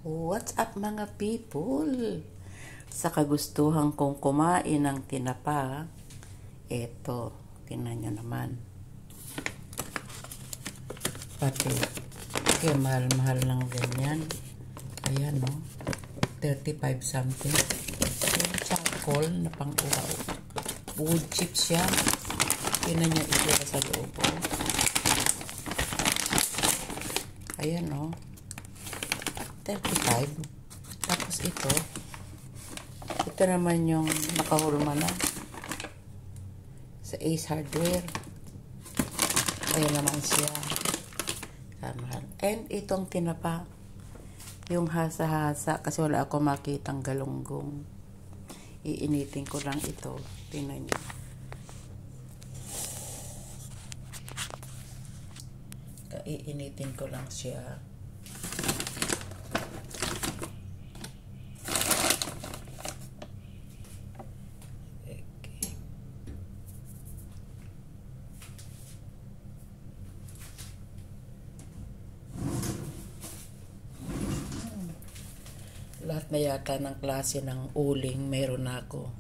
What's up mga people? Sa kagustuhan kong kumain ng tinapa, eto, tingnan nyo naman. Pati, kaya mahal-mahal ng ganyan. Ayan no, 35 something. Charcoal na pang-uhaw. Wood chips siya. Tingnan nyo ito sa loob. Ayan no. 35. Tapos ito naman yung nakahulma na sa Ace Hardware. Ayan naman siya. Mahal. And itong tinapa, yung hasa-hasa, kasi wala ako makitang galunggong. Iinitin ko lang ito. Tingnan nyo. Iinitin ko lang siya. Lahat na yata ng klase ng uling meron ako.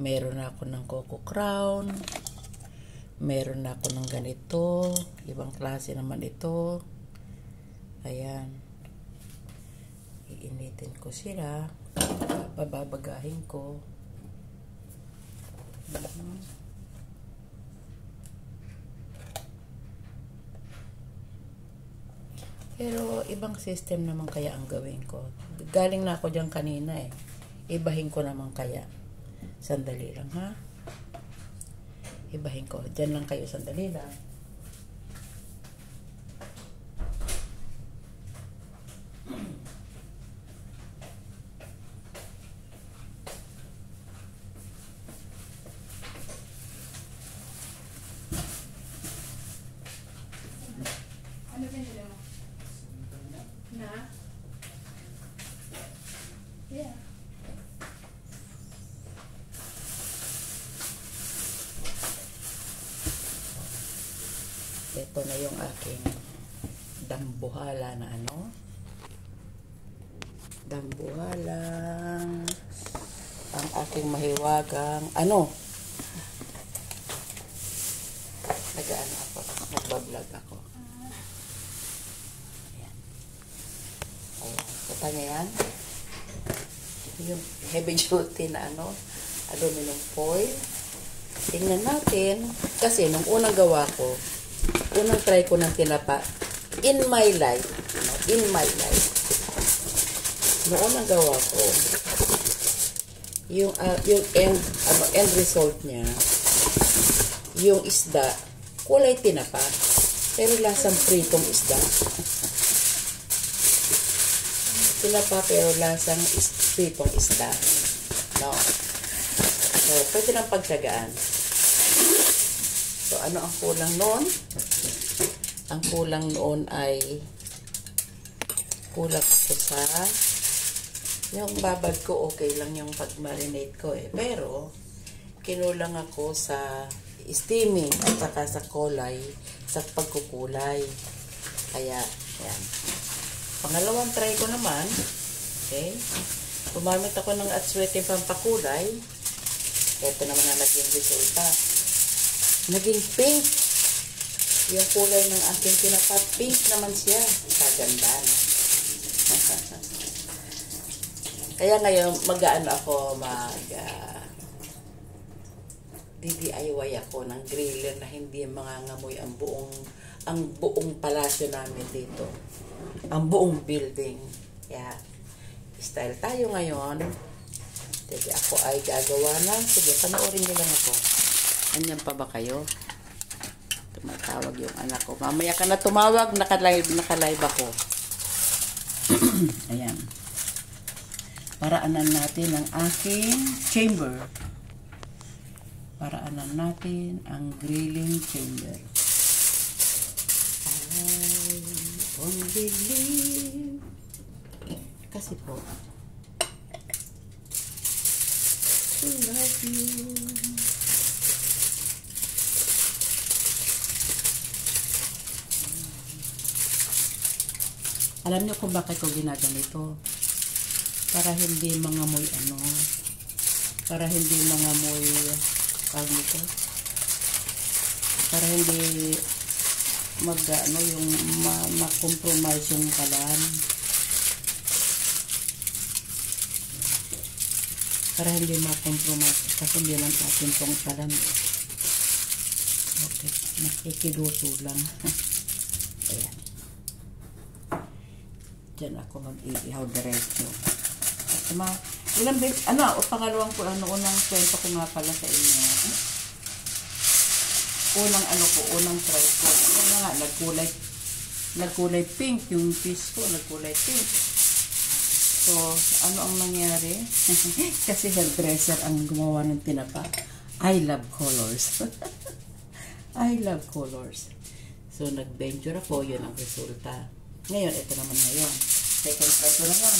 Meron ako ng Coco Crown. Meron ako ng ganito. Ibang klase naman ito. Ayan. Iinitin ko sila. Bababagahin ko. Pero ibang system naman kaya ang gawin ko. Galing na ako dyan kanina eh. Ibahin ko naman kaya. Sandali lang ha. Ibahin ko. Dyan lang kayo, sandali lang. Ano pinili mo? Na? Yeah. Ito na yung aking dambuhala na ano. Dambuhalang ang aking mahiwagang ano. Nag-ano ako. Nagbablog ako. Ayan. Ayan. Kita niya yan. Yung heavy duty na ano. Aluminum foil. Tingnan natin. Kasi nung unang gawa ko, unang try ko ng tinapa, in my life, nung unang gawa ko, yung end result niya, yung isda, kulay tinapa, pero lasang pritong isda. Tinapa pero lasang pritong isda. No. So, pwede nang pagtsagaan. So, ano ang kulang noon? Ang kulang noon ay kulang ko sa yung babad ko, okay lang yung pag-marinate ko eh. Pero, kinulang ako sa steaming at saka sa kulay, sa pagkukulay. Kaya, yan. Pangalawang try ko naman, okay, gumamit ako ng Atsuete pampakulay. Ito naman ang naging resulta. Naging pink. Yung kulay ng aking tinapa, pink naman siya. Kaganda, no? Kaya ngayon, mag-ano ako, DIY ako ng griller na hindi mangangamoy ang buong palasyo namin dito. Ang buong building. Kaya, style tayo ngayon. Sige, ako ay gagawa na. Sige, panoorin niyo lang ako. Anyan pa ba kayo? Tumatawag yung anak ko. Mamaya ka na tumawag, naka-live ako. Ayan. Paraanan natin ang aking chamber. Paraanan natin ang grilling chamber. I only believe. Kasi po, to love you. Alam niyo kung bakit ko ginaganito? Para hindi mangamoy ano, para hindi mangamoy nito, para hindi ano yung ma-compromise yung kalan, para hindi ma-compromise kasi hindi lang atin tong kalan. Okay, nakikiluto lang. Ayan, dyan ako mag-iihaw diretso. Ilang beses, pangalawang ko, unang kwento ko nga pala sa inyo. Unang try ko. Yan na nga, nagkulay pink yung fish ko, nagkulay pink. So, ano ang nangyari? Kasi hairdresser ang gumawa ng tinapa. I love colors. I love colors. So, nag-venture ako, yun ang resulta. Ngayon, ito naman ngayon. Second try ko naman.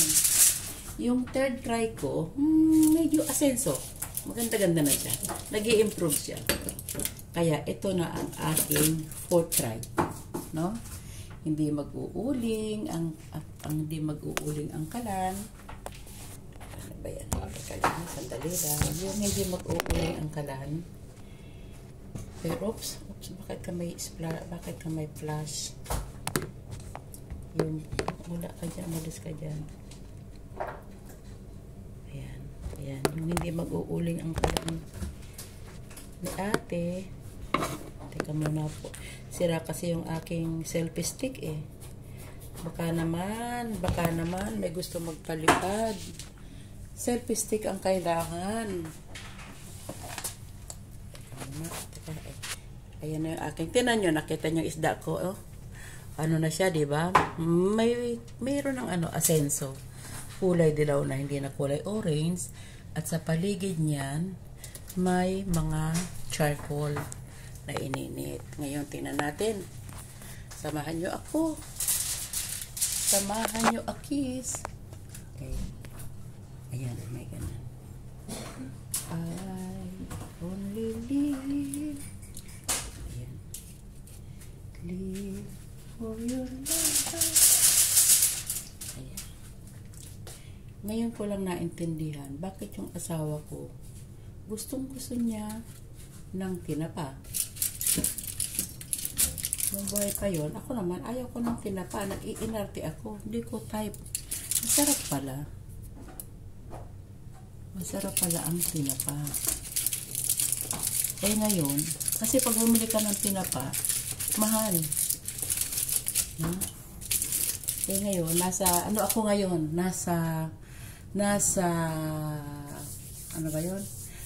Yung third try ko, medyo asenso. Maganda-ganda na siya. Nag-i-improve siya. Kaya ito na ang aking fourth try. No? Hindi mag-uuling hindi mag-uuling ang kalan. Ano ba yan? Kalan, sandali lang. Yung hindi mag-uuling ang kalan. Pero, oops, bakit ka may flash? Yung, wala ka dyan, malis ka dyan. Ayan, yung hindi mag-uuling ang kalan ni ate. Teka muna po. Sira kasi yung aking selfie stick eh. Baka naman, may gusto magpalipad. Selfie stick ang kailangan. Ayan na yung aking. Tinan nyo, nakita nyo isda ko. Oh. Ano na siya, diba? Mayroon ng asenso. Kulay dilaw na, hindi na kulay orange. At sa paligid niyan, may mga charcoal na ininit. Ngayon, tingnan natin. Samahan nyo ako. Samahan nyo akis. Okay. Ayan, may ganun. I only live. Ayan. Live for your life. Ayan. Ngayon ko lang naintindihan bakit yung asawa ko gustong-gusto niya ng tinapa. Nung buhay pa yun, ako naman, ayaw ko ng tinapa. Nag-iinarte ako. Hindi ko type. Masarap pala. Masarap pala ang tinapa. Eh ngayon, kasi pag bumili ka ng tinapa, mahal. No? Eh ngayon, ano ako ngayon? Nasa, ano ba yun?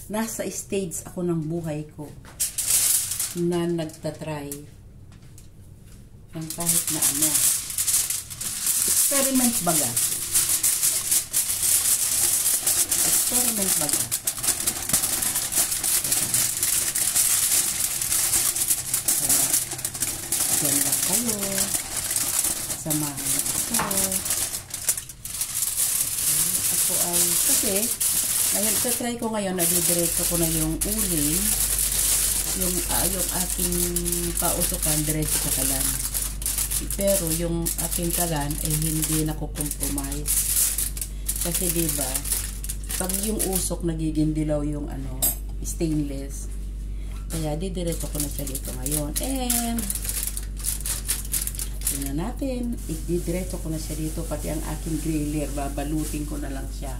Nasa stage ako ng buhay ko na nagtatry ng kahit na ano. Experiment baga. Experiment baga. Diyan lang kayo. Samahan ako. Ako ay, kasi ngayon, try ko ngayon, nadidiretso ko na yung uling, yung aking pausukan, diretso sa kalan. Pero yung aking kalan ay hindi nakukompromise. Kasi diba, pag yung usok nagiging dilaw yung stainless. Kaya didiretso ko na siya dito ngayon. And, tingnan natin, didiretso ko na siya dito, pati ang aking griller, babalutin ko na lang siya.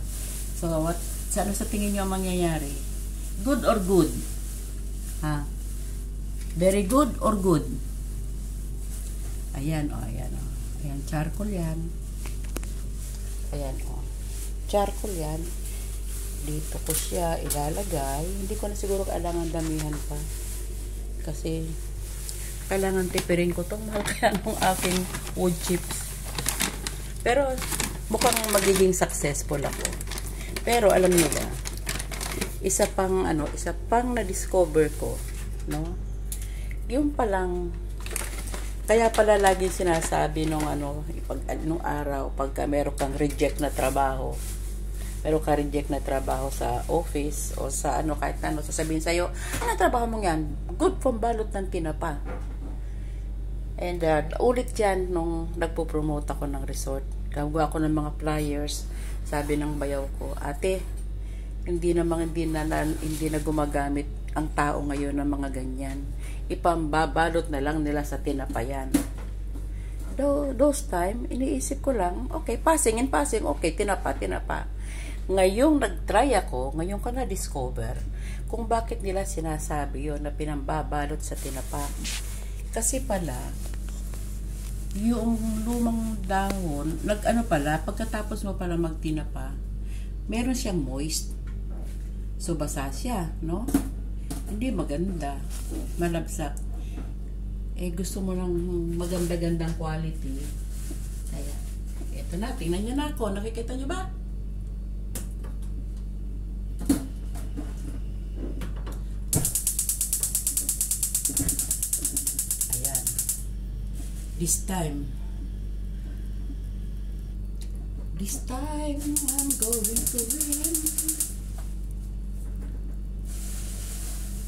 So, ano sa tingin nyo ang mangyayari? Good or good? Ha? Very good or good? Ayan, ayan, Ayan, charcoal yan. Ayan, charcoal yan. Dito ko siya ilalagay. Hindi ko na siguro kailangan damihan pa. Kasi, kailangan tipirin ko itong mahal kaya ng aking wood chips. Pero, mukhang magiging successful ako. Pero alam niyo ba, isa pang na-discover ko, no? Yung palang, kaya pala lagi sinasabi nung araw, pagka meron kang reject na trabaho sa office o sa kahit ano, sasabihin sa'yo, ano trabaho mo yan? Good from balot ng tinapa. And ulit yan nung nagpo-promote ako ng resort. Gagawa ako ng mga flyers. Sabi ng bayaw ko, ate, hindi na gumagamit ang tao ngayon ng mga ganyan. Ipambabalot na lang nila sa tinapa yan. Those time, iniisip ko lang, okay, passing and passing, okay, tinapa. Ngayong nag-try ako, ngayon ko na-discover kung bakit nila sinasabi yon na pinambabalot sa tinapa. Kasi pala, yung lumang dahon, pagkatapos mo pala magtinapa, meron siyang moist. So, basa siya, no? Hindi maganda. Malabsak. Gusto mo ng maganda-gandang quality. Kaya, eto na, tingnan nyo na ako. Nakikita nyo ba? Ayan. This time, I'm going to win.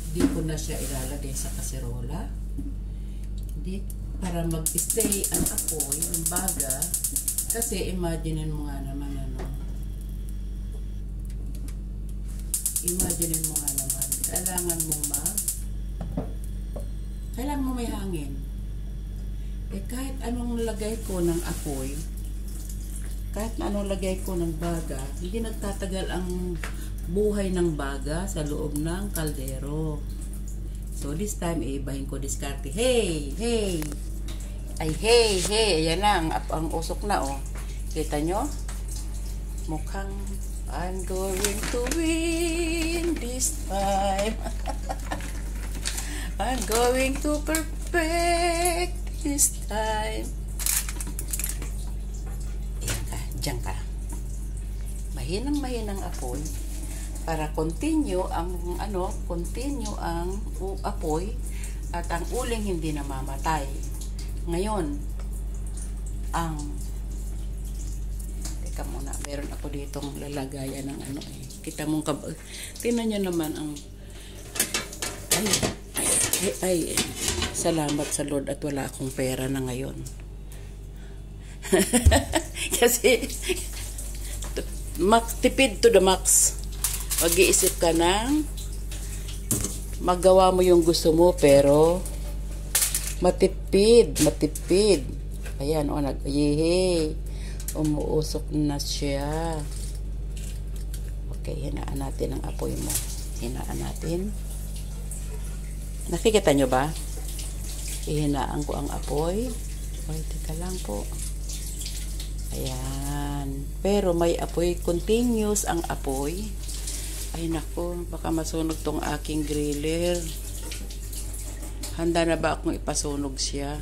Hindi ko na siya ilalagay sa kaserola. Hindi, para mag-stay ang apoy, ang baga. Kasi imaginein mo nga naman kailangan mo may hangin. Kahit anong lagay ko ng apoy, kahit na anong lagay ko ng baga, hindi nagtatagal ang buhay ng baga sa loob ng kaldero. So, this time, ibahin ko diskarte. Hey! Ay, hey! Ayan na, ang usok na, oh. Kita nyo? Mukhang, I'm going to win this time. I'm going to perfect this time. Ayan ka, dyan ka. Mahinang apoy. Para continue ang apoy at ang uling hindi namamatay. Ngayon, teka muna, meron ako ditong lalagayan ng kita mong tingnan nyo naman ang ay, salamat sa Lord at wala akong pera na ngayon. Kasi tipid to the max. Mag-iisip ka ng magawa mo yung gusto mo pero matipid. Ayan, umuusok na siya. Okay, hinaan natin ang apoy mo. Hinaan natin. Nakikita nyo ba? Ihinaan ko ang apoy. Okay, teka lang po. Ayan. Pero may apoy. Continuous ang apoy. Ay nako, baka masunog tong aking griller. Handa na ba akong ipasunog siya?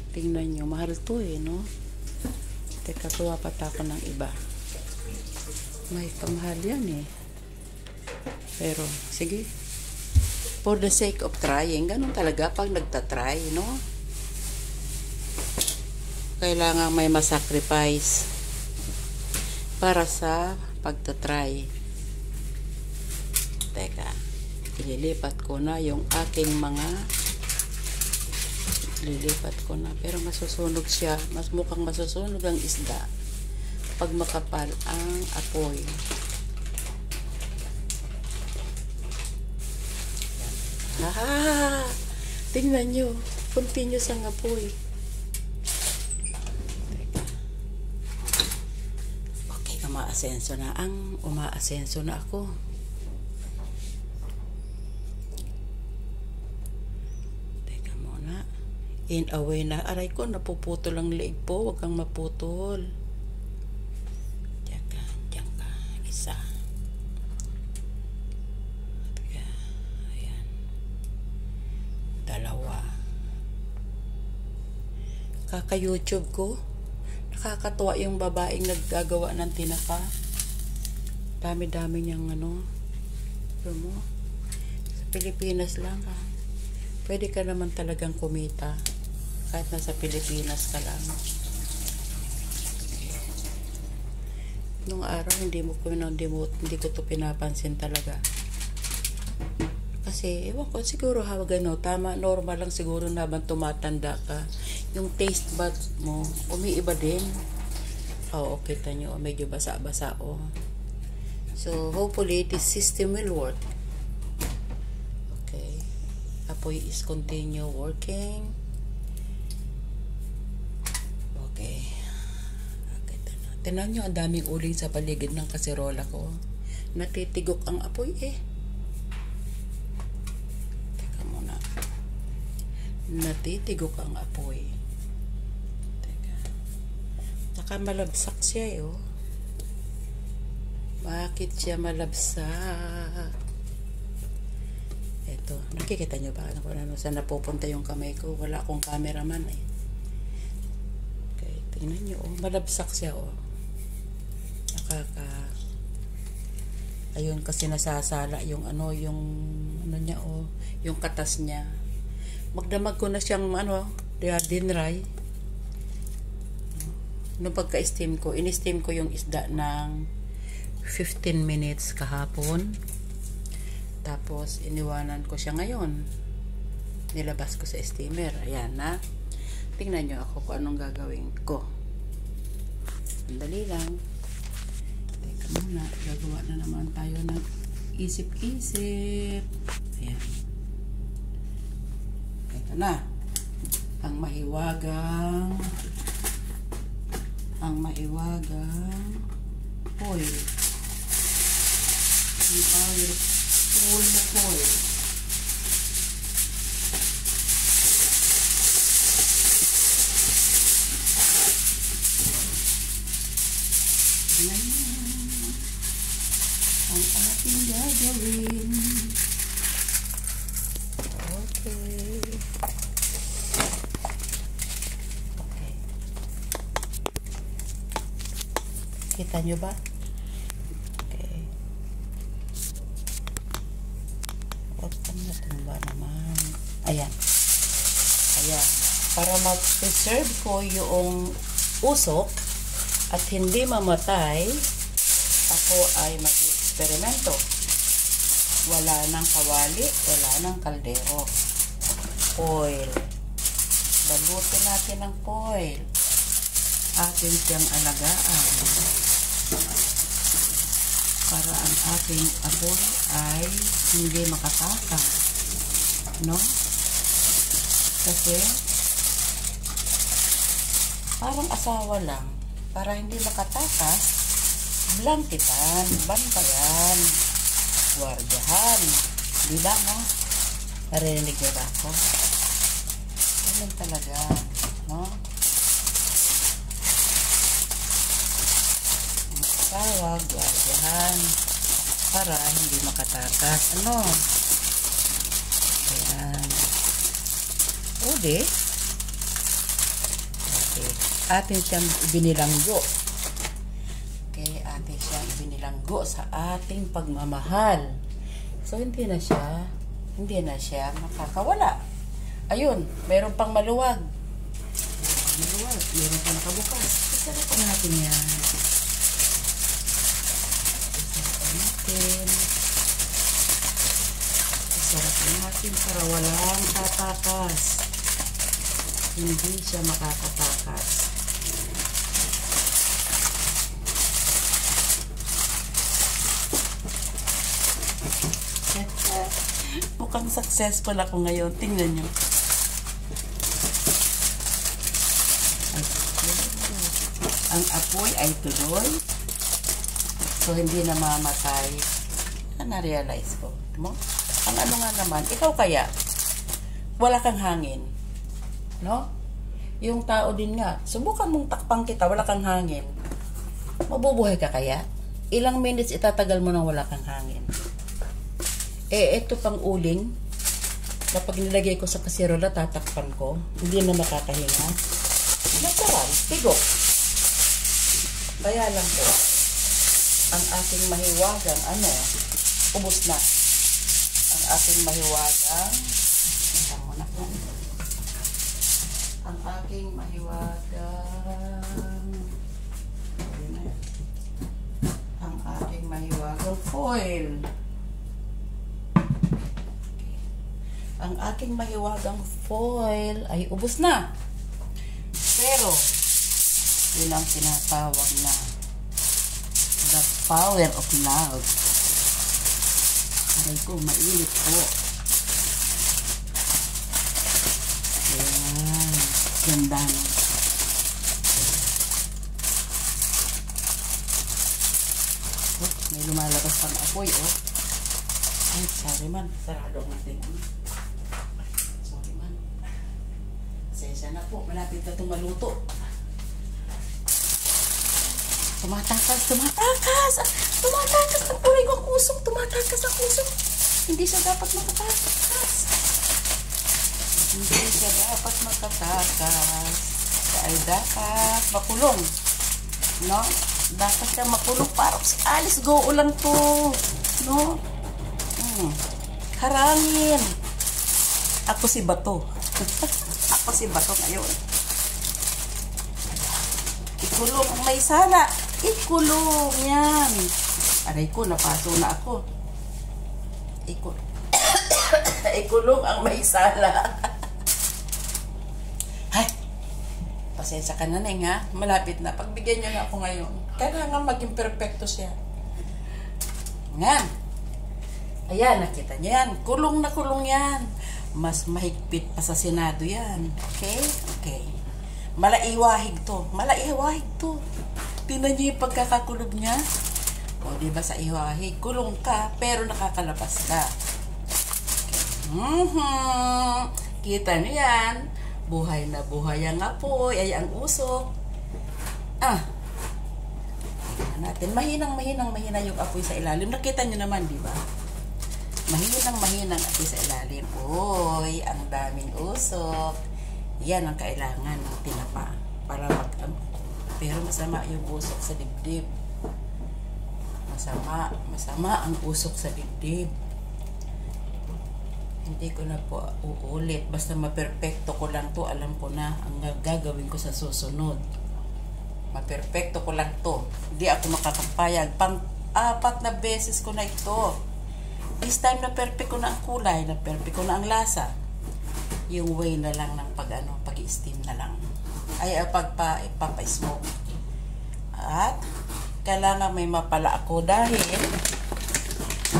Tingnan nyo, mahal to no? Teka, kuha pa ako ng iba. May pamahal yan Pero, sige. For the sake of trying, ganun talaga pag nagtatry, no? Kailangan may masacrifice para sa pagtatry. Teka, ililipat ko na yung aking lilipat ko na. Pero masusunog siya. Mukhang masusunog ang isda pag makapal ang apoy. Tingnan nyo. Continuous ang apoy. Teka. Okay, umaasenso na ako. In a way na, aray ko, napuputol ang leeg po. Huwag kang maputol. Diyan ka. Isa. Ayan. Dalawa. Kaka-YouTube ko. Nakakatuwa yung babaeng naggagawa ng tinapa. Dami-dami niyang mo. Sa Pilipinas lang pwede ka naman talagang kumita. Kahit nasa Pilipinas ka lang. Nung araw, hindi ko to pinapansin talaga. Kasi, ewan ko, siguro gano, tama, normal lang siguro na habang tumatanda ka. Yung taste buds mo, umiiba din. Oo, kita nyo, medyo basa-basa, oh. So, hopefully, this system will work. Okay. Apoy is continue working. Okay. Tingnan nyo, ang daming uling sa paligid ng kaserola ko. Natitigok ang apoy, eh. Teka muna. Natitigok ang apoy. Teka. Saka malabsak siya, eh, oh. Bakit siya malabsak? Eto, nakikita nyo ba? Ano, saan napupunta yung kamay ko? Wala akong cameraman, eh. Okay, tingnan nyo, oh. Malabsak siya, oh. Ayun, kasi nasasala yung ano niya, oh. Yung katas niya. Magdamag ko na siyang, dinray. Nung pagka-steam ko, in-steam ko yung isda ng 15 minutes kahapon. Tapos, iniwanan ko siya ngayon. Nilabas ko sa steamer. Ayan na. Tingnan nyo ako kung anong gagawin ko. Sandali lang. Teka muna. Gagawa na naman tayo ng isip-isip. Ayan. Ito na. Ang mahiwagang oil. Powerful na oil. Ang ating gagawin. Okay. Kita nyo ba? Okay. Huwag kang natumba naman. Ayan. Ayan. Para mag-preserve ko yung usok at hindi mamatay, ako ay mag-eksperimento. Wala nang kawali, wala nang kaldero. Foil. Balutin natin ng foil. Atin siyang alagaan para ang ating apoy ay hindi makatakas, no? Kasi parang asawa lang, para hindi makatakas, blanketan, bantayan, guardahan. Di ba, ha? Narinig niyo ba ako? Ganun talaga, no? Tawag, guardahan, para hindi makatakas. Ano? Ayan. Uli. Okay. Atin siyang ibinilanggo. Okay, atin siyang ibinilanggo sa ating pagmamahal. So, hindi na siya makakawala. Ayun, meron pang maluwag. Meron pang nakabukas. Isarap natin yan. Isarapin natin para walang tatakas. Hindi siya makakatakas. Mukhang successful ako ngayon. Tingnan nyo. Ang apoy ay tuloy. So, hindi na mamatay. Na-realize ko. Mo? Ang ano nga naman, ikaw kaya, wala kang hangin. No? Yung tao din nga, subukan mong takpang kita, wala kang hangin. Mabubuhay ka kaya? Ilang minutes itatagal mo nang wala kang hangin? Ito pang uling, kapag nilagay ko sa kasirola, tatakpan ko, hindi na makakahinga. Natural, tigok. Kaya lang po, ang aking mahiwagang ubos na. Ang aking mahiwagang ang aking mahiwagang foil. Okay. ang aking mahiwagang foil ay ubos na. Pero, yun ang tinatawag na the power of love. Aray ko, mainit po. Ayan. Ganda na. Oh, may lumalabas pang apoy, oh. Ay, sorry man. Sarado ang ating. Sorry man. Sensya na po. Malapit na itong maluto. Tumatakas, tumatakas! Tumatakas! Ang kulay ko ang usok! Tumatakas ang usok! Hindi siya dapat makatakas! Hindi siya dapat makatakas. Siya ay dapat makulong. No? Dapat siya makulong para si Alice go ulan to. No? Harangin. Ako si Bato. Ako si Bato ngayon. Ikulong ang may sala. Ikulong yan. Aray ko, napaso na ako. Ikulong ang may sala. Hay, pasensya ka na, Neng, ha? Malapit na. Pagbigyan niyo na ako ngayon. Kailangan maging perfecto siya. Nga. Ayan, nakita niyo yan. Kulong na kulong yan. Mas mahigpit pa sa Senado yan. Okay? Okay. Malaiwahig to. Malaiwahig to. Tingnan niyo yung pagkakakulog niya. O, diba sa iwahig? Kulong ka, pero nakakalabas ka. Okay. Kita niyo yan. Buhay na buhay ang apoy. Ay, ang usok. Tingnan natin. Mahina yung apoy sa ilalim. Nakita niyo naman, diba? Mahinang apoy sa ilalim. Uy, ang daming usok. Yan ang kailangan ng tinapa para pero masama yung usok sa dibdib. Masama ang usok sa dibdib. Hindi ko na po uulit. Basta maperfecto ko lang to. Alam ko na ang gagawin ko sa susunod. Maperfecto ko lang to. Hindi ako makakapayag. Pang-4 na beses ko na ito. This time na perfect ko na ang kulay. Na perfect ko na ang lasa. Yung way na lang ng pag-steam na lang. Ay, papa-smoke. At, kailangan may mapala ako dahil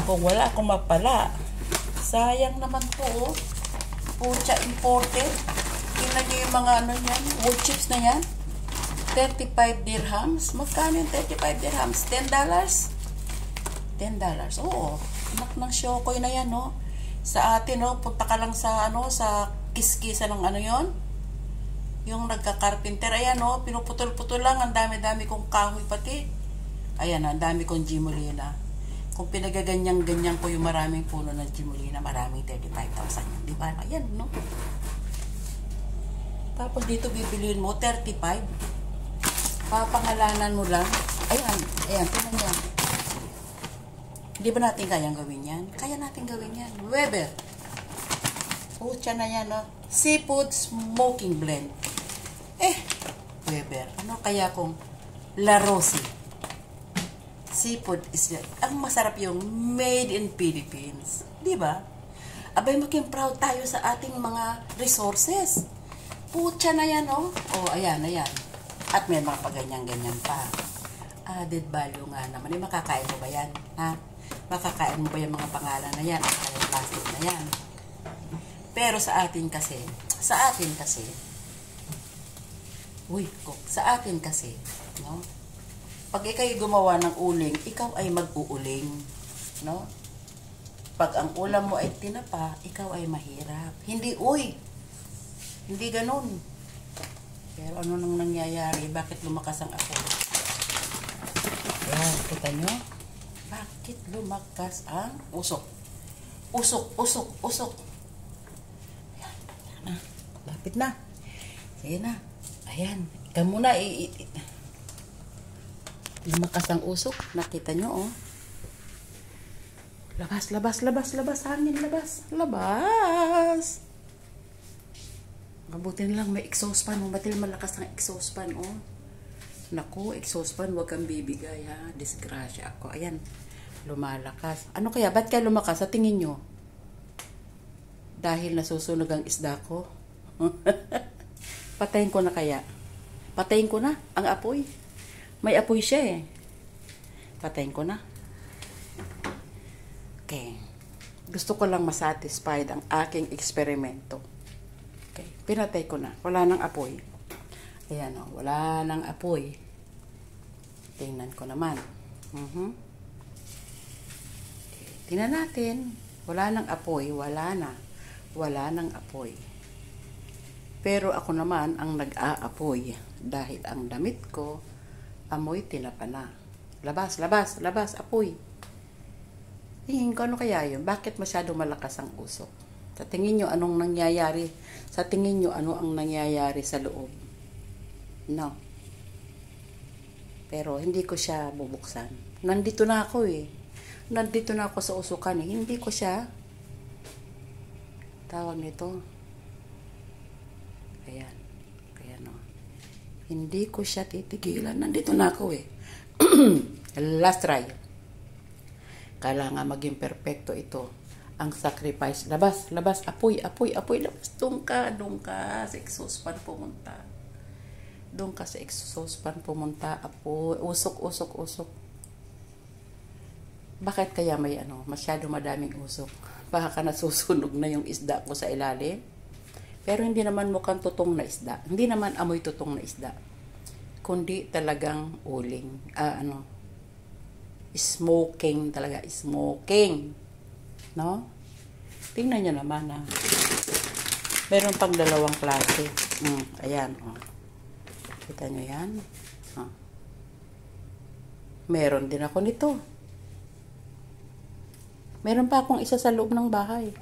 kung wala akong mapala, sayang naman po. Pucha imported. Tingnan nyo yung mga yan, wood chips na yan. 35 dirhams. Magkano yung 35 dirhams? $10? $10. Oo. Anak ng Shokoy na yan, no? Sa atin, no? Punta ka lang sa, sa kiskisa ng yon. Yung nagka-carpenter, ayan, no? Pinuputol-putol lang. Ang dami-dami kong kahoy pati. Ayan, ang dami kong Gimolina. Kung pinagaganyan-ganyan ko yung maraming puno ng Gimolina, maraming 35,000 yun. Diba? Ayan, no? Tapos dito bibiliin mo, 35. Papangalanan mo lang. Ayan, tingnan yan. Di ba natin kayang gawin yan? Kaya natin gawin yan. Weber. Pucha na yan, no? Seafood smoking blend. Weber. Ano kaya kung La Rossi? Seafood is ang masarap yung made in Philippines. Di ba? Abay, maging proud tayo sa ating mga resources. Pucha na yan, oh. Oh, ayan. At may mga paganyan-ganyan pa. Added value nga naman. Makakain mo ba yan? Ha? Makakain mo ba yung mga pangalan na yan? Ang plastic na yan? Pero sa atin kasi, sa atin kasi, no? Pag ikaw'y gumawa ng uling, ikaw ay mag-uuling, no? Pag ang ulam mo ay tinapa, ikaw ay mahirap. Hindi ganun. Pero ano nang nangyayari? Bakit lumakas ang apoy? Yan, kita nyo? Bakit lumakas ang usok? Usok. Yan na. Lapit na. Sige na. Ayan. Ikaw muna. Lumakas ang usok. Nakita nyo, oh. Labas. Hangin, labas. Mabuti lang may exhaust fan. Mabatil malakas ang exhaust fan, oh. Naku, exhaust fan, huwag kang bibigay, ha. Disgrasya ako. Ayan, lumalakas. Ano kaya? Ba't kaya lumakas? Sa tingin nyo? Dahil nasusunog ang isda ko. Patayin ko na kaya? Patayin ko na ang apoy. May apoy siya eh. Patayin ko na. Okay. Gusto ko lang masatisfied ang aking eksperimento. Okay. Pinatay ko na. Wala nang apoy. Ayan o. Wala nang apoy. Tingnan ko naman. Okay. Tingnan natin. Wala nang apoy. Wala na. Wala nang apoy. Pero ako naman ang nag-aapoy dahil ang damit ko amoy tinapa na. Labas, labas, labas, apoy. Tingin ko ano kaya yun? Bakit masyado malakas ang usok? Sa tingin nyo anong nangyayari? Sa tingin nyo ano ang nangyayari sa loob? No. Pero hindi ko siya bubuksan. Nandito na ako eh. Nandito na ako sa usukan eh. Hindi ko siya tawag nito. Ayan. Kaya no. Hindi ko siya titigilan. Nandito na ako eh. Last try. Kailangan maging perfecto ito. Ang sacrifice. Labas, labas. Apoy, apoy, apoy. Labas. Doon ka sa exhaust fan pumunta. Doon ka sa exhaust fan pumunta. Apoy. Usok, usok, usok. Bakit kaya may masyado madaming usok? Baka nasusunog na yung isda ko sa ilalim. Pero hindi naman mukhang tutong na isda. Hindi naman amoy tutong na isda. Kundi talagang uling. Smoking talaga. Smoking. No? Tingnan nyo naman ha. Meron pang dalawang klase. Ayan. Oh. Kita nyo yan? Oh. Meron din ako nito. Meron pa akong isa sa loob ng bahay.